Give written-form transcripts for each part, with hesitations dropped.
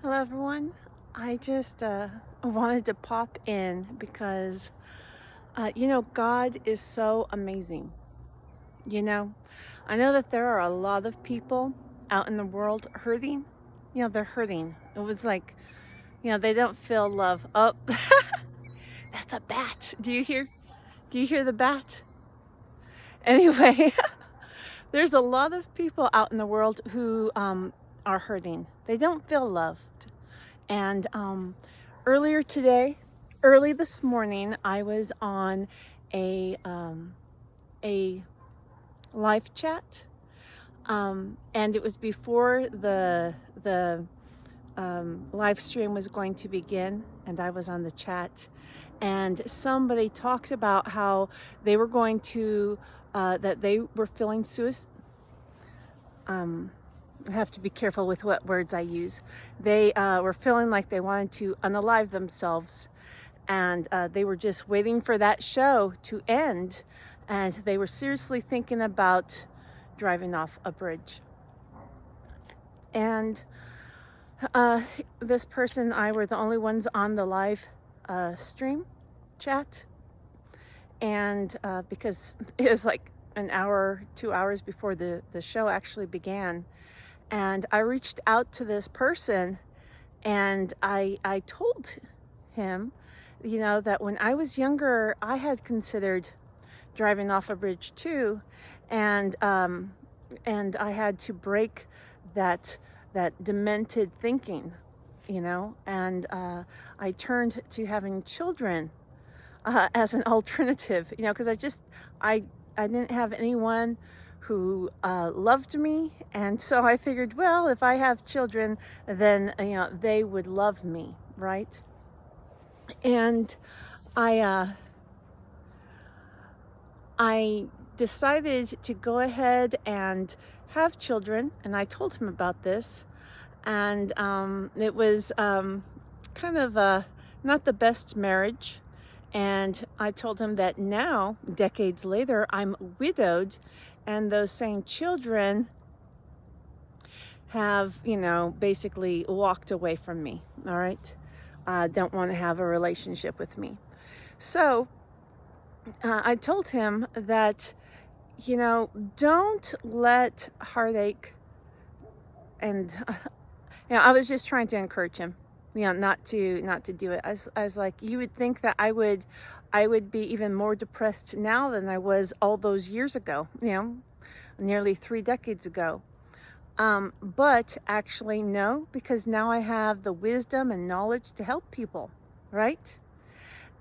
Hello, everyone. I just wanted to pop in because, God is so amazing. You know, I know that there are a lot of people out in the world hurting. They're hurting. It was like, they don't feel love. Oh, that's a bat. Do you hear the bat? Anyway, there's a lot of people out in the world who are hurting. They don't feel loved. And earlier today, early this morning, I was on a live chat, and it was before the live stream was going to begin, and I was on the chat, and somebody talked about how they were going to that they were feeling suicide. I have to be careful with what words I use. They were feeling like they wanted to unalive themselves, and they were just waiting for that show to end, and they were seriously thinking about driving off a bridge. And this person and I were the only ones on the live stream chat, and because it was like an hour, 2 hours before the show actually began. And I reached out to this person, and I told him, that when I was younger, I had considered driving off a bridge too, and I had to break that demented thinking, and I turned to having children as an alternative, because I didn't have anyone who loved me, and so I figured, well, if I have children, then they would love me, right? And I decided to go ahead and have children, and I told him about this, and it was kind of not the best marriage. And I told him that now, decades later, I'm widowed, and those same children have, basically walked away from me, all right? Don't want to have a relationship with me. So I told him that, don't let heartache and, I was just trying to encourage him, not to do it. I was like, you would think that I would be even more depressed now than I was all those years ago, nearly 3 decades ago. But actually, no, because now I have the wisdom and knowledge to help people, right?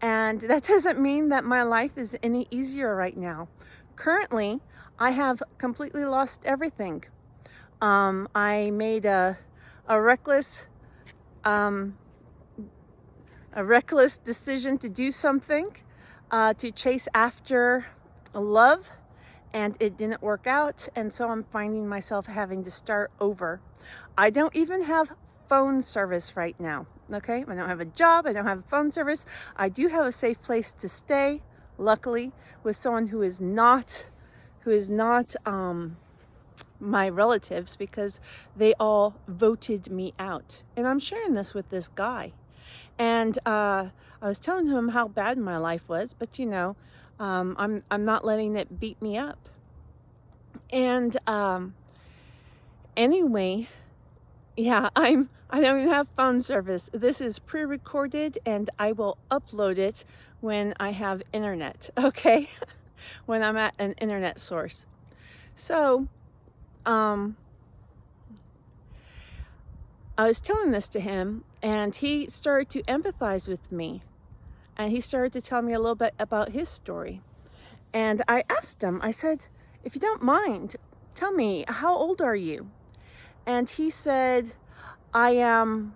And that doesn't mean that my life is any easier right now. Currently, I have completely lost everything. I made a reckless a reckless decision to do something, to chase after love, and it didn't work out, and so I'm finding myself having to start over. I don't even have phone service right now, okay? I don't have a job, I don't have a phone service. I do have a safe place to stay, luckily, with someone who is not my relatives, because they all voted me out. And I'm sharing this with this guy. And I was telling him how bad my life was, but I'm not letting it beat me up. And anyway, yeah, I don't even have phone service. This is pre-recorded, and I will upload it when I have internet, okay? When I'm at an internet source. So, I was telling this to him, and he started to empathize with me, and he started to tell me a little bit about his story. And I asked him, I said, if you don't mind, tell me, how old are you? And he said, I am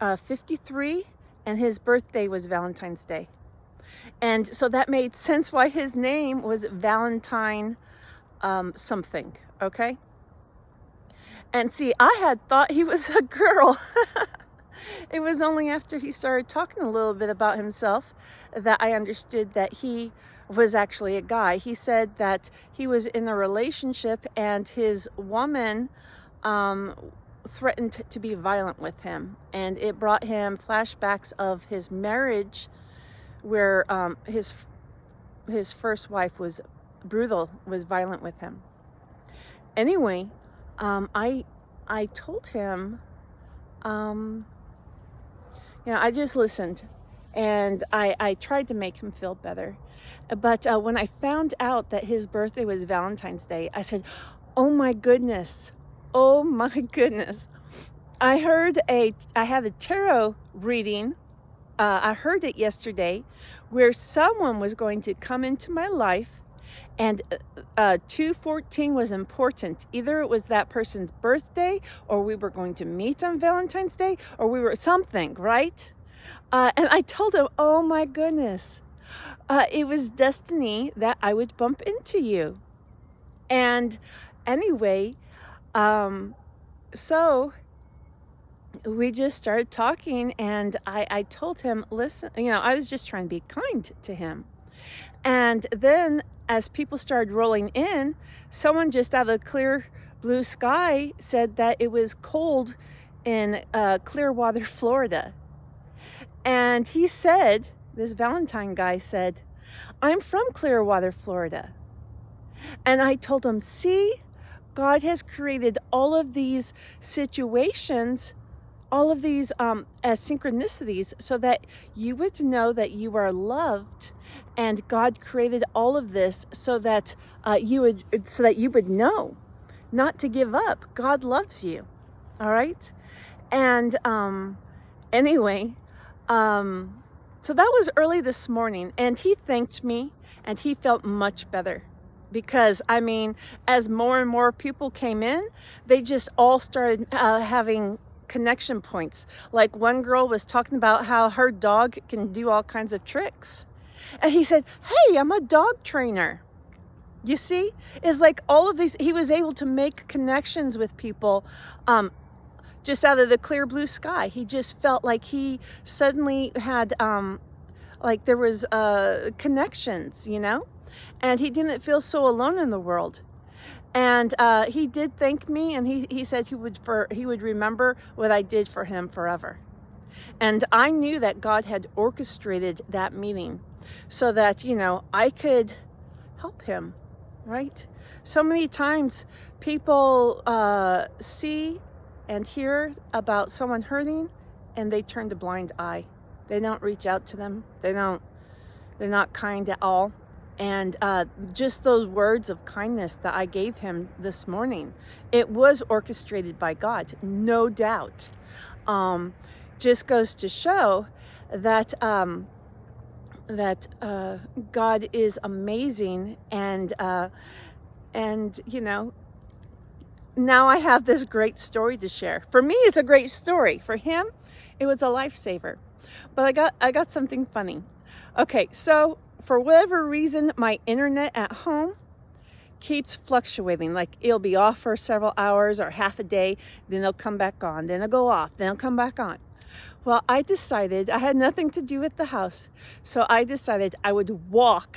53, and his birthday was Valentine's Day. And so that made sense why his name was Valentine something, okay? And see, I had thought he was a girl. It was only after he started talking a little bit about himself that I understood that he was actually a guy. He said that he was in a relationship, and his woman threatened to be violent with him, and it brought him flashbacks of his marriage, where his first wife was violent with him. Anyway, I told him, I just listened, and I tried to make him feel better. But when I found out that his birthday was Valentine's Day, I said, oh my goodness. I had a tarot reading. I heard it yesterday, where someone was going to come into my life, and 214 was important. Either it was that person's birthday, or we were going to meet on Valentine's Day, or we were something, right? And I told him, oh my goodness, it was destiny that I would bump into you. And anyway, so we just started talking, and I told him, listen, I was just trying to be kind to him. And then as people started rolling in, someone just out of the clear blue sky said that it was cold in Clearwater, Florida. And he said, this Valentine guy said, I'm from Clearwater, Florida. And I told him, see, God has created all of these situations, all of these as synchronicities, so that you would know that you are loved. And God created all of this so that you would know not to give up. God loves you. All right. And anyway, so that was early this morning, and he thanked me, and he felt much better, because as more and more people came in, they just all started having connection points. Like one girl was talking about how her dog can do all kinds of tricks. And he said, hey, I'm a dog trainer. You see, it's like all of these, he was able to make connections with people just out of the clear blue sky. He just felt like he suddenly had, like there was connections, and he didn't feel so alone in the world. And he did thank me, and he said he would remember what I did for him forever. And I knew that God had orchestrated that meeting so that, I could help him, right? So many times people see and hear about someone hurting, and they turn a blind eye. They don't reach out to them. They're not kind at all. And just those words of kindness that I gave him this morning, it was orchestrated by God, no doubt. Just goes to show that God is amazing, and now I have this great story to share. For me, it's a great story. For him, it was a lifesaver. But I got something funny. Okay, so for whatever reason, my internet at home keeps fluctuating. Like it'll be off for several hours or half a day, then it'll come back on, then it'll go off, then it'll come back on. Well, I decided I had nothing to do at the house, so I decided I would walk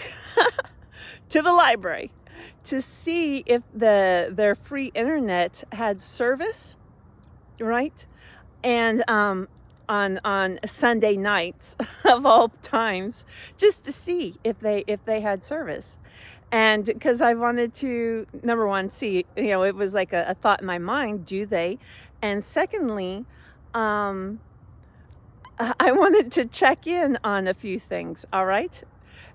to the library to see if their free internet had service, right? And on Sunday nights of all times, just to see if they had service. And because I wanted to, number one, see, it was like a thought in my mind, do they? And secondly, I wanted to check in on a few things, all right?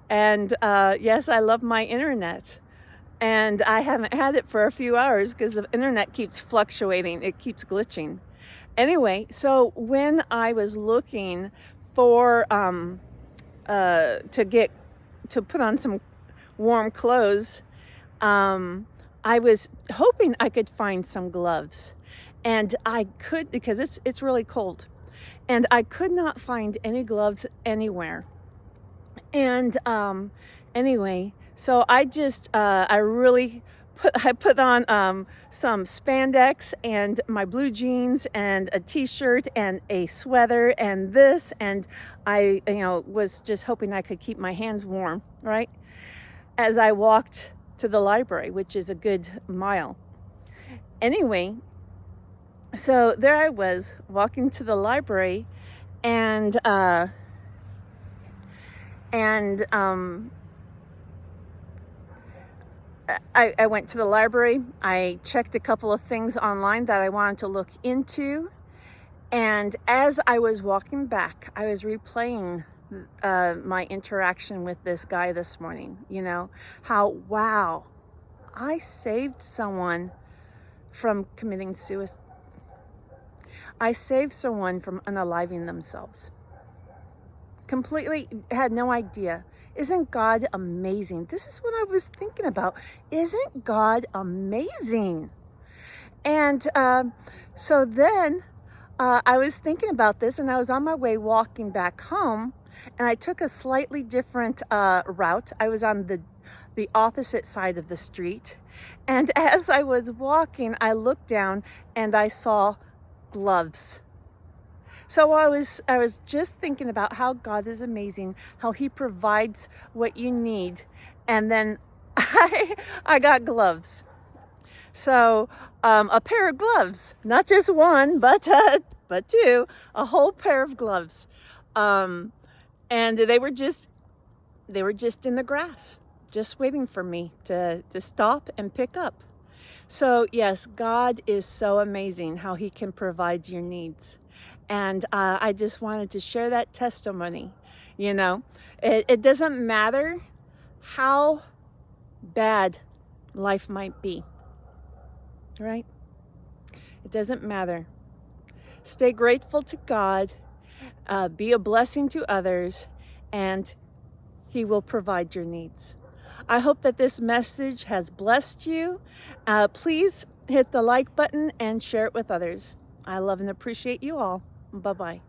And yes, I love my internet. And I haven't had it for a few hours because the internet keeps fluctuating. It keeps glitching. Anyway, so when I was looking for to put on some warm clothes, I was hoping I could find some gloves, and I could, because it's really cold, and I could not find any gloves anywhere. And anyway, so I just I put on some spandex and my blue jeans and a t-shirt and a sweater and this, and I was just hoping I could keep my hands warm, right? As I walked to the library, which is a good mile. Anyway, So there I was walking to the library, and and I went to the library. I checked a couple of things online that I wanted to look into. And as I was walking back, I was replaying my interaction with this guy this morning. You know, how, wow, I saved someone from committing suicide. I saved someone from unaliving themselves. Completely had no idea. Isn't God amazing? This is what I was thinking about. Isn't God amazing? And so then I was thinking about this, and I was on my way walking back home, and I took a slightly different route. I was on the opposite side of the street. And as I was walking, I looked down and I saw gloves. So I was just thinking about how God is amazing, how he provides what you need. And then I got gloves. So a pair of gloves, not just one, but two, a whole pair of gloves. And they were just in the grass, just waiting for me to stop and pick up. So yes, God is so amazing how he can provide your needs. And I just wanted to share that testimony. You know, it doesn't matter how bad life might be, right? It doesn't matter. Stay grateful to God, be a blessing to others, and he will provide your needs. I hope that this message has blessed you. Please hit the like button and share it with others. I love and appreciate you all. Bye-bye.